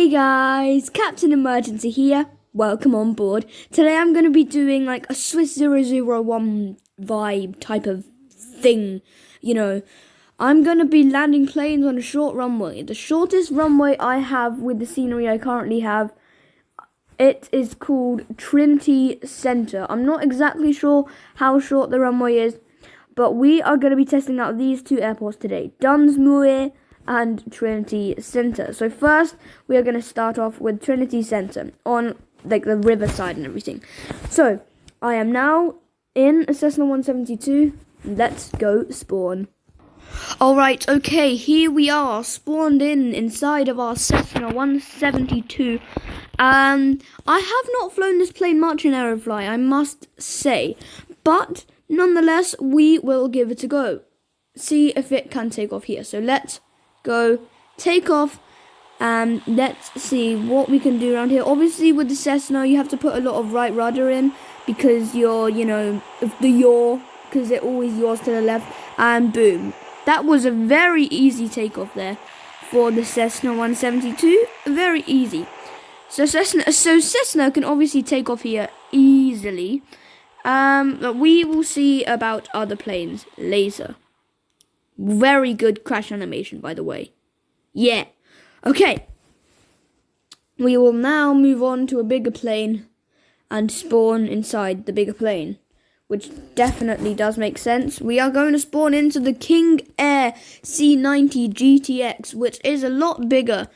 Hey guys, Captain Emergency here. Welcome on board. Today I'm going to be doing like a Swiss 001 vibe type of thing. I'm going to be landing planes on a short runway. The shortest runway I have with the scenery I currently have, it is called Trinity Center. I'm not exactly sure how short the runway is, but we are going to be testing out these two airports today. Dunsmuir and Trinity Center. So first, we are going to start off with Trinity Center on like the riverside and everything. So I am now in a Cessna 172. Let's go spawn. Alright, okay, here we are, spawned inside of our Cessna 172. I have not flown this plane much in Aerofly, I must say, but nonetheless, we will give it a go. See if it can take off here. So let's go take off, and let's see what we can do around here. Obviously with the Cessna you have to put a lot of right rudder in because you're, the yaw, because it always yaws to the left, and boom. That was a very easy takeoff there for the Cessna 172, very easy. So Cessna can obviously take off here easily, but we will see about other planes later. Very good crash animation, by the way. Yeah. Okay. We will now move on to a bigger plane and spawn inside the bigger plane, which definitely does make sense. We are going to spawn into the King Air C90 GTX, which is a lot bigger.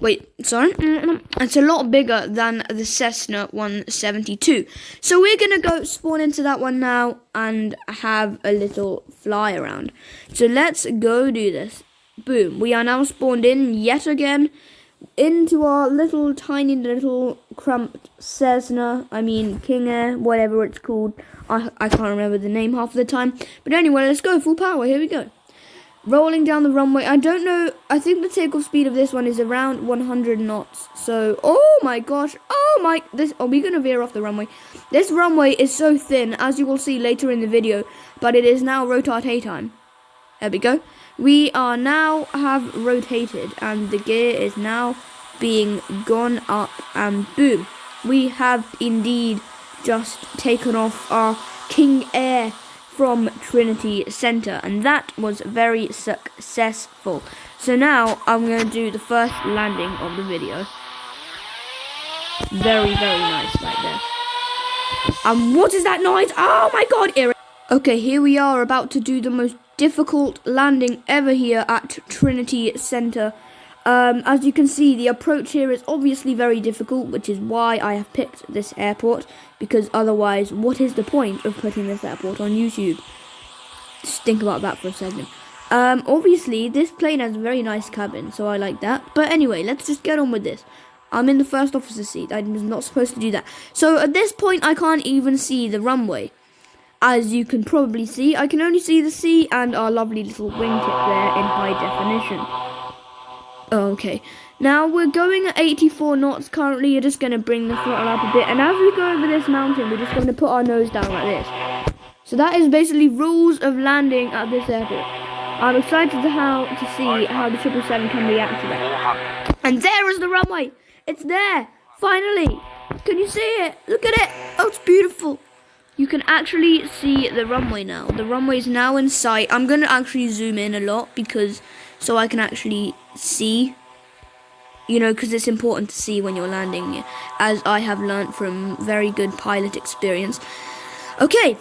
It's a lot bigger than the Cessna 172. So we're going to go spawn into that one now and have a little fly around. So let's go do this. Boom. We are now spawned in yet again into our tiny little cramped Cessna. King Air, whatever it's called. I can't remember the name half of the time. But anyway, let's go full power. Here we go. Rolling down the runway. I don't know. I think the takeoff speed of this one is around 100 knots. So, oh my gosh. Are we going to veer off the runway? This runway is so thin, as you will see later in the video. But it is now rotate time. There we go. We are now have rotated. And the gear is now being gone up. And boom. We have indeed just taken off our King Air from Trinity Center, and that was very successful. So now I'm going to do the first landing of the video. Very, very nice right there. And what is that noise? Oh my god, Eric. Okay, here we are about to do the most difficult landing ever here at Trinity Center. As you can see, the approach here is obviously very difficult, which is why I have picked this airport, because otherwise, what is the point of putting this airport on YouTube? Just think about that for a second. Obviously, this plane has a very nice cabin, so I like that. But anyway, let's just get on with this. I'm in the first officer seat. I was not supposed to do that. So at this point, I can't even see the runway. As you can probably see, I can only see the sea and our lovely little wingtip there in high definition. Okay, now we're going at 84 knots currently. You're just going to bring the throttle up a bit, and as we go over this mountain, we're just going to put our nose down like this. So that is basically rules of landing at this airport. I'm excited to see how the 777 can react to that. And there is the runway. It's there, finally. Can you see it? Look at it. Oh, it's beautiful. You can actually see the runway now. The runway is now in sight. I'm going to actually zoom in a lot so I can actually see, because it's important to see when you're landing, as I have learnt from very good pilot experience. Okay,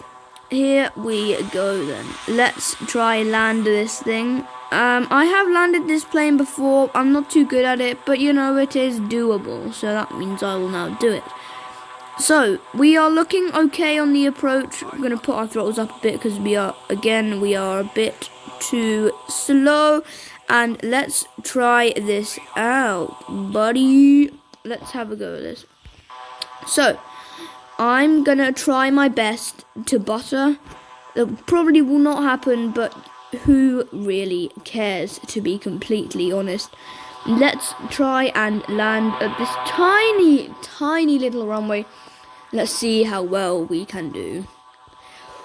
here we go then. Let's try land this thing. I have landed this plane before. I'm not too good at it, but it is doable, so that means I will now do it. So, we are looking okay on the approach. We're going to put our throttles up a bit because we are a bit too slow. And let's try this out, buddy. Let's have a go at this. So, I'm going to try my best to butter. It probably will not happen, but who really cares, to be completely honest. Let's try and land at this tiny, tiny little runway. Let's see how well we can do.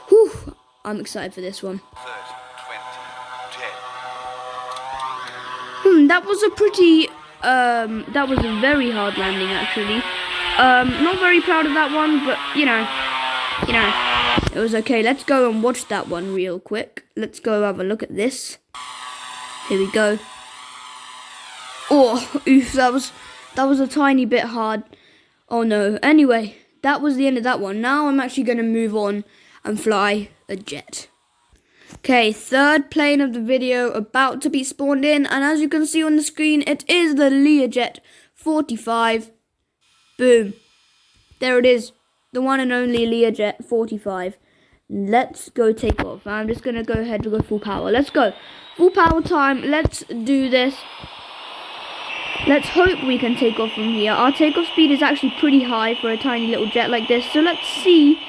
Whew, I'm excited for this one. That was a pretty that was a very hard landing, actually. Not very proud of that one, but, you know, it was okay. Let's go and watch that one real quick. Let's go have a look at this. Here we go. Oh, oof, that was a tiny bit hard. Oh no. Anyway, that was the end of that one. Now I'm actually going to move on and fly a jet. Okay, third plane of the video about to be spawned in, and as you can see on the screen, it is the Learjet 45. Boom. There it is. The one and only Learjet 45. Let's go take off. I'm just going to go ahead and go full power. Let's go. Full power time. Let's do this. Let's hope we can take off from here. Our takeoff speed is actually pretty high for a tiny little jet like this. So let's see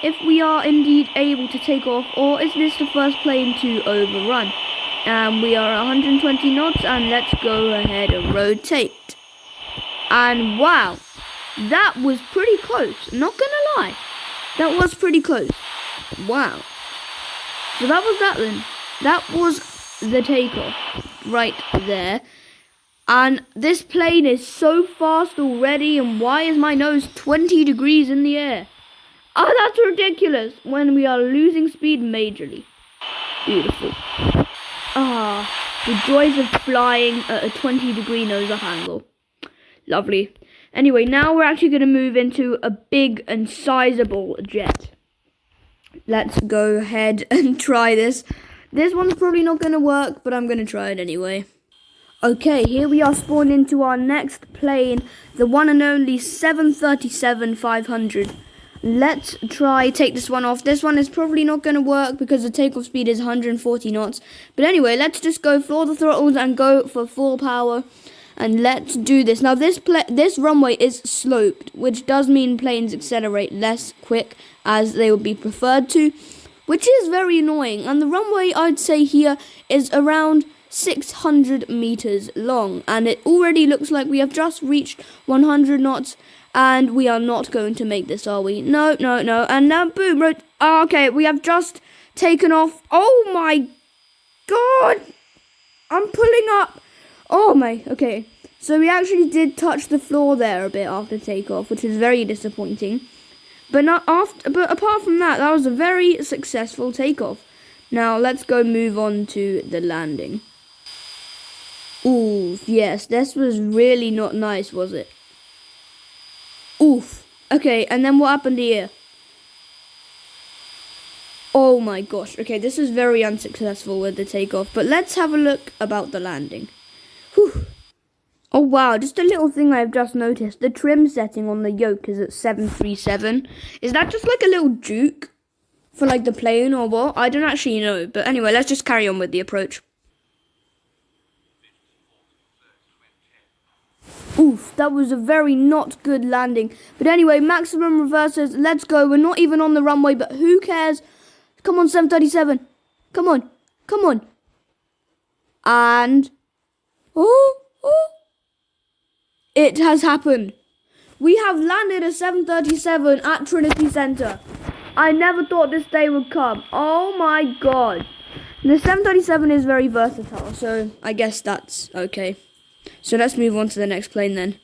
if we are indeed able to take off, or is this the first plane to overrun? We are 120 knots, and let's go ahead and rotate. And wow, that was pretty close. Not gonna lie, that was pretty close. Wow. So that was that then. That was the takeoff right there. And this plane is so fast already, and why is my nose 20 degrees in the air? Oh, that's ridiculous when we are losing speed majorly. Beautiful. Ah, the joys of flying at a 20-degree nose up angle. Lovely. Anyway, now we're actually going to move into a big and sizable jet. Let's go ahead and try this. This one's probably not going to work, but I'm going to try it anyway. Okay, here we are spawned into our next plane, the one and only 737-500. Let's try take this one off. This one is probably not going to work because the takeoff speed is 140 knots. But anyway, let's just go floor the throttles and go for full power. And let's do this. Now, this runway is sloped, which does mean planes accelerate less quick as they would be preferred to, which is very annoying. And the runway, I'd say here, is around 600 meters long. And it already looks like we have just reached 100 knots. And we are not going to make this, are we? No, no, no. And now, boom. Okay, we have just taken off. Oh, my God. I'm pulling up. Oh, my. Okay. So we actually did touch the floor there a bit after takeoff, which is very disappointing. But apart from that, that was a very successful takeoff. Now, let's go move on to the landing. Ooh, yes. This was really not nice, was it? Oof. Okay, and then what happened here? Oh my gosh. Okay, this is very unsuccessful with the takeoff. But let's have a look about the landing. Whew. Oh wow, just a little thing I've just noticed. The trim setting on the yoke is at 737. Is that just like a little juke for like the plane or what? I don't actually know. But anyway, let's just carry on with the approach. Oof, that was a very not good landing. But anyway, maximum reverses. Let's go. We're not even on the runway, but who cares? Come on, 737. Come on. Come on. And... Oh. It has happened. We have landed a 737 at Trinity Center. I never thought this day would come. Oh my God. The 737 is very versatile, so I guess that's okay. So let's move on to the next plane then.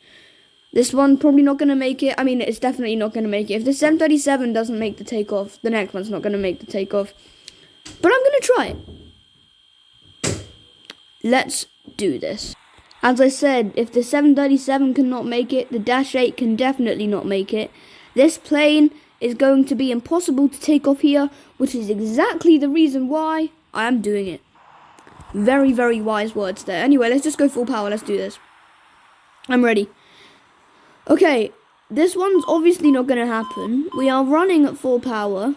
This one probably not going to make it. I mean, it's definitely not going to make it. If the 737 doesn't make the takeoff, the next one's not going to make the takeoff. But I'm going to try it. Let's do this. As I said, if the 737 cannot make it, the Dash 8 can definitely not make it. This plane is going to be impossible to take off here, which is exactly the reason why I am doing it. Very, very wise words there. Anyway, let's just go full power. Let's do this. I'm ready. Okay, this one's obviously not going to happen. We are running at full power.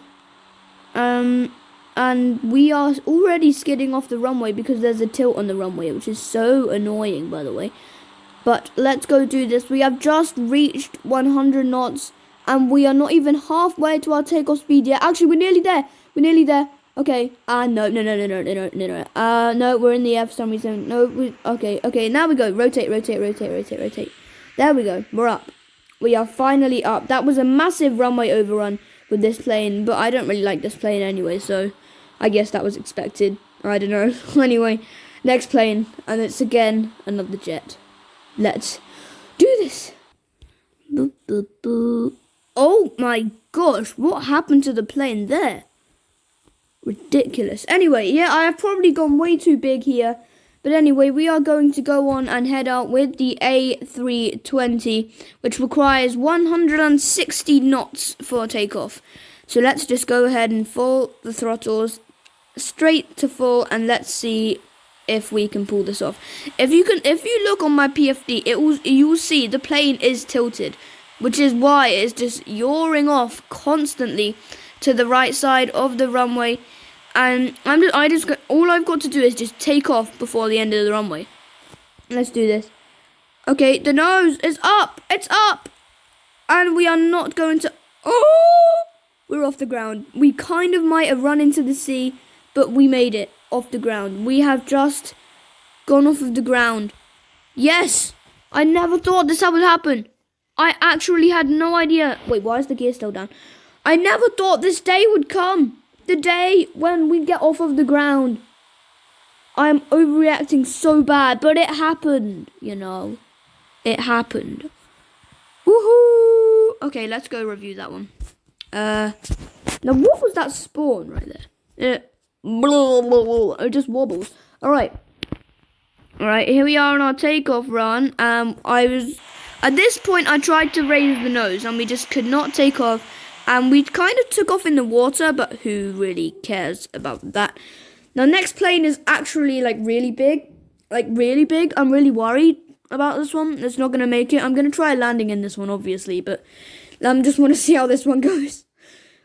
And we are already skidding off the runway because there's a tilt on the runway, which is so annoying, by the way. But let's go do this. We have just reached 100 knots, and we are not even halfway to our takeoff speed yet. Actually, we're nearly there. We're nearly there. Okay. No. No, we're in the air for some reason. No, okay. Now we go. Rotate. There we go. We're up. We are finally up. That was a massive runway overrun with this plane, but I don't really like this plane anyway, so I guess that was expected. I don't know. Anyway, next plane, and it's again another jet. Let's do this. Boop, boop, boop. Oh my gosh, what happened to the plane there? Ridiculous. Anyway, yeah, I have probably gone way too big here. But anyway, we are going to go on and head out with the A320, which requires 160 knots for takeoff. So let's just go ahead and full the throttles straight to full, and let's see if we can pull this off. If you look on my PFD, you will see the plane is tilted, which is why it's just yawing off constantly to the right side of the runway. And all I've got to do is just take off before the end of the runway. Let's do this. Okay, the nose is up. It's up. And we are not going to... Oh! We're off the ground. We kind of might have run into the sea, but we made it off the ground. We have just gone off of the ground. Yes! I never thought this would happen. I actually had no idea. Wait, why is the gear still down? I never thought this day would come. The day when we get off of the ground. I am overreacting so bad, but it happened, you know. It happened. Woohoo! Okay, let's go review that one. Now what was that spawn right there? It just wobbles. Alright, here we are on our takeoff run. At this point I tried to raise the nose and we just could not take off. And we kind of took off in the water, but who really cares about that? Now, next plane is actually, like, really big. Like, really big. I'm really worried about this one. It's not going to make it. I'm going to try landing in this one, obviously, but I just want to see how this one goes.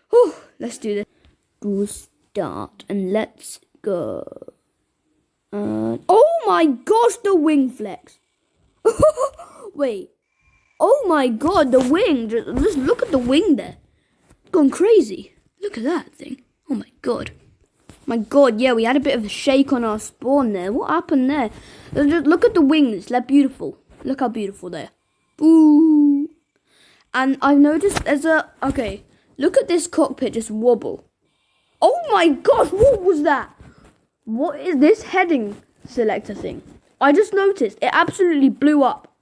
Whew, let's do this. We'll start, and let's go. Oh, my gosh, the wing flex. Wait. Oh, my God, the wing. Just look at the wing there. Gone crazy. Look at that thing. Oh my god. My god, yeah, we had a bit of a shake on our spawn there. What happened there? Just look at the wings. They're beautiful. Look how beautiful they are. Ooh. And I've noticed okay, look at this cockpit just wobble. Oh my gosh, what was that? What is this heading selector thing? I just noticed. It absolutely blew up.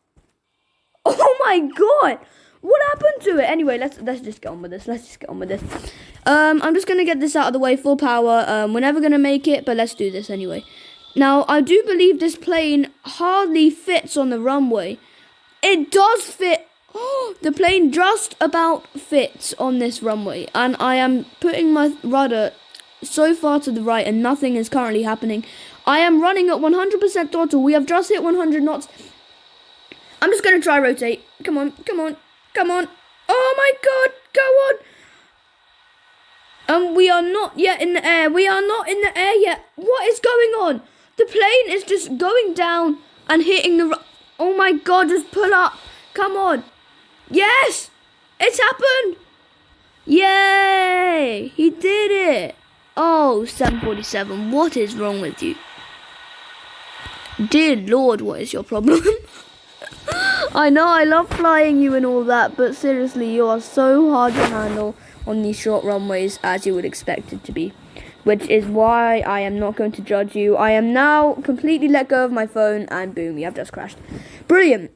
Oh my god. What happened to it? Anyway, let's just get on with this. I'm just going to get this out of the way, full power. We're never going to make it, but let's do this anyway. Now, I do believe this plane hardly fits on the runway. It does fit. Oh, the plane just about fits on this runway. And I am putting my rudder so far to the right and nothing is currently happening. I am running at 100% throttle. We have just hit 100 knots. I'm just going to try rotate. Come on. Oh my god, go on. And we are not yet in the air. Yet. What is going on? The plane is just going down and hitting the... Oh my god, just pull up. Come on. Yes, it's happened. Yay, he did it. Oh, 747, what is wrong with you? Dear Lord, what is your problem? I know I love flying you and all that, but seriously, you are so hard to handle on these short runways as you would expect it to be. Which is why I am not going to judge you. I am now completely let go of my phone and boom, you have just crashed. Brilliant.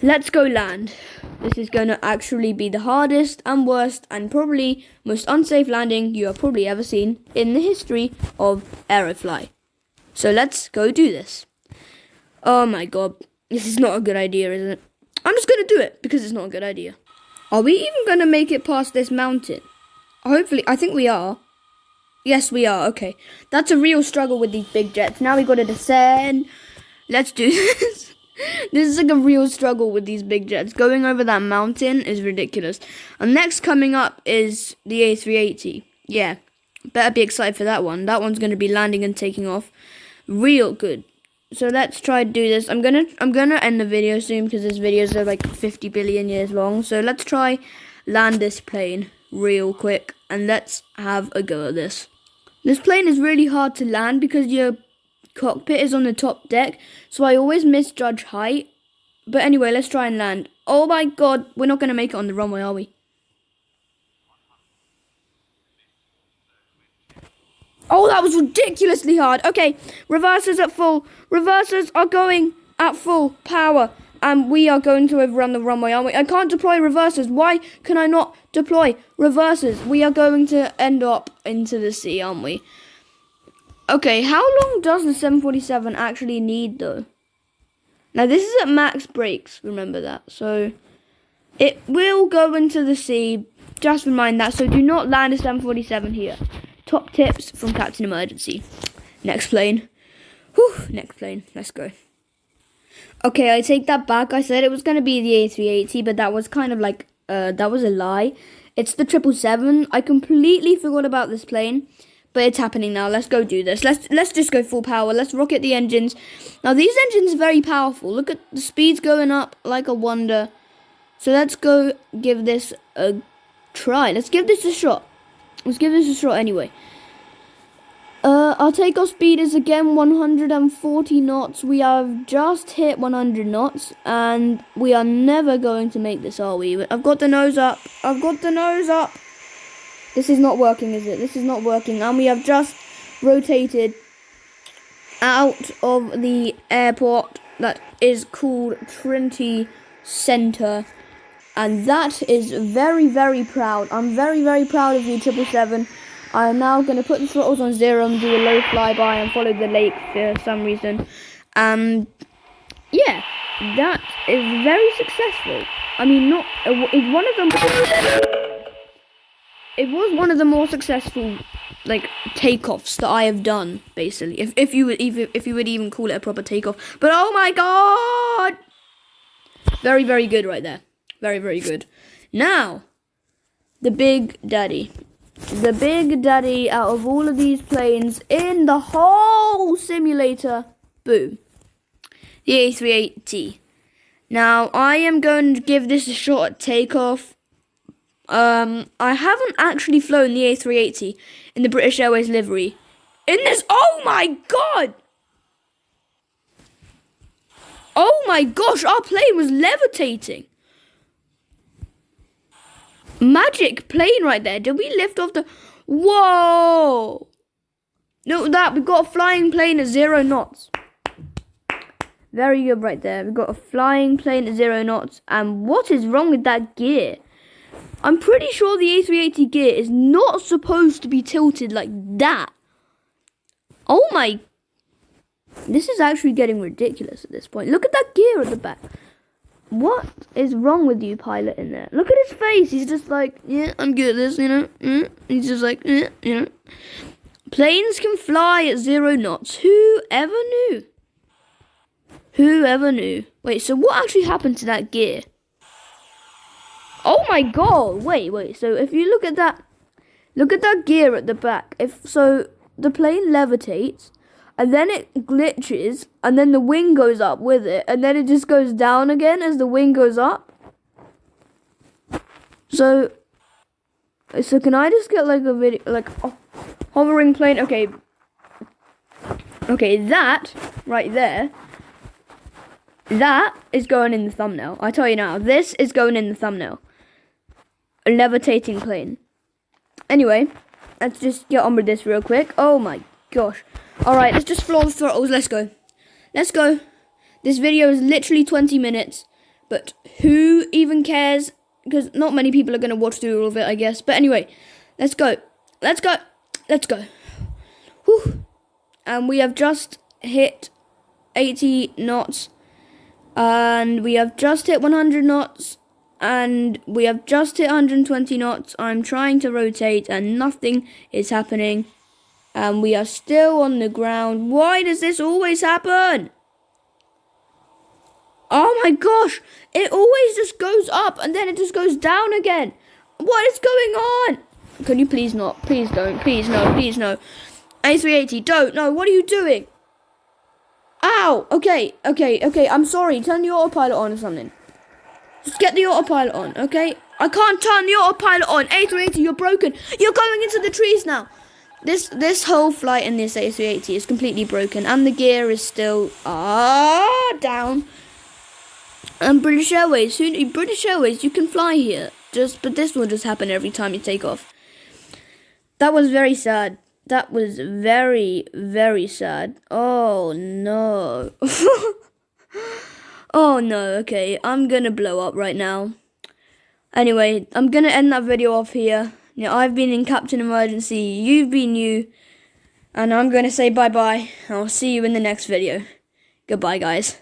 Let's go land. This is going to actually be the hardest and worst and probably most unsafe landing you have probably ever seen in the history of Aerofly. So let's go do this. Oh my god. This is not a good idea, isn't it? I'm just going to do it because it's not a good idea. Are we even going to make it past this mountain? Hopefully, I think we are. Yes, we are. Okay. That's a real struggle with these big jets. Now we got to descend. Let's do this. This is like a real struggle with these big jets. Going over that mountain is ridiculous. And next coming up is the A380. Yeah. Better be excited for that one. That one's going to be landing and taking off real good. So let's try to do this. I'm gonna end the video soon because these videos are like 50 billion years long. So let's try land this plane real quick and let's have a go at this. This plane is really hard to land because your cockpit is on the top deck, so I always misjudge height. But anyway, let's try and land. Oh my god, we're not gonna make it on the runway, are we? Oh, that was ridiculously hard. Okay, reversers at full. Reversers are going. at full power. And we are going to overrun the runway, aren't we? I can't deploy reversers. Why can I not deploy reversers? We are going to end up into the sea, aren't we? Okay, how long does the 747 actually need, though? Now, this is at max brakes, remember that. So, it will go into the sea. Just remind that. So, do not land a 747 here. Top tips from Captain Emergency. Next plane. Whew, next plane. Let's go. Okay, I take that back. I said it was going to be the A380, but that was kind of like, that was a lie. It's the 777. I completely forgot about this plane, but it's happening now. Let's go do this. Let's just go full power. Let's rocket the engines. Now, these engines are very powerful. Look at the speeds going up like a wonder. So let's go give this a try. Let's give this a shot. Let's give this a shot anyway. Our takeoff speed is again 140 knots. We have just hit 100 knots, and we are never going to make this, are we? I've got the nose up. I've got the nose up. This is not working, is it? This is not working. And we have just rotated out of the airport that is called Trinity Center. And that is very, very proud. I'm very, very proud of you, 777. I am now going to put the throttles on 0 and do a low flyby and follow the lake for some reason. Yeah, that is very successful. I mean, it's one of them. It was one of the more successful, like, takeoffs that I have done, basically. If you would even call it a proper takeoff. But oh my god, very, very good right there. Very, very good. Now, the Big Daddy. The Big Daddy out of all of these planes in the whole simulator. Boom. The A380. Now, I am going to give this a shot at takeoff. I haven't actually flown the A380 in the British Airways livery. In this, oh my god! Oh my gosh, our plane was levitating. Magic plane right there. Did we lift off the... Whoa! Look at that. We've got a flying plane at 0 knots. Very good right there. We've got a flying plane at 0 knots. And what is wrong with that gear? I'm pretty sure the A380 gear is not supposed to be tilted like that. Oh my... This is actually getting ridiculous at this point. Look at that gear at the back. What is wrong with you, pilot, in there? Look at his face. He's just like, yeah, I'm good at this, you know. He's just like, you know. Planes can fly at 0 knots. Who ever knew? Who ever knew? Wait, so what actually happened to that gear? Oh my god. Wait. So if you look at that gear at the back. So the plane levitates. And then it glitches, and then the wing goes up with it, and then it just goes down again as the wing goes up. So can I just get like a video, like a hovering plane? Okay, that right there, that is going in the thumbnail. I tell you now, this is going in the thumbnail. A levitating plane. Anyway, let's just get on with this real quick. Oh my gosh. Alright, let's just floor the throttles. Let's go. Let's go. This video is literally 20 minutes. But who even cares? Because not many people are going to watch through all of it, I guess. But anyway, let's go. Let's go. Let's go. Whew. And we have just hit 80 knots. And we have just hit 100 knots. And we have just hit 120 knots. I'm trying to rotate and nothing is happening. And we are still on the ground. Why does this always happen? Oh my gosh. It always just goes up and then it just goes down again. What is going on? Can you please not? Please don't. Please no. Please no. A380, don't. No, what are you doing? Ow. Okay. I'm sorry. Turn the autopilot on or something. Just get the autopilot on, okay? I can't turn the autopilot on. A380, you're broken. You're going into the trees now. This whole flight in this A380 is completely broken, and the gear is still down. And British Airways, you can fly here. But this will just happen every time you take off. That was very sad. That was very, very sad. Oh no. Oh no, okay, I'm gonna blow up right now. Anyway, I'm gonna end that video off here. I've been in Captain Emergency, you've been you, and I'm gonna say bye-bye. I'll see you in the next video. Goodbye, guys.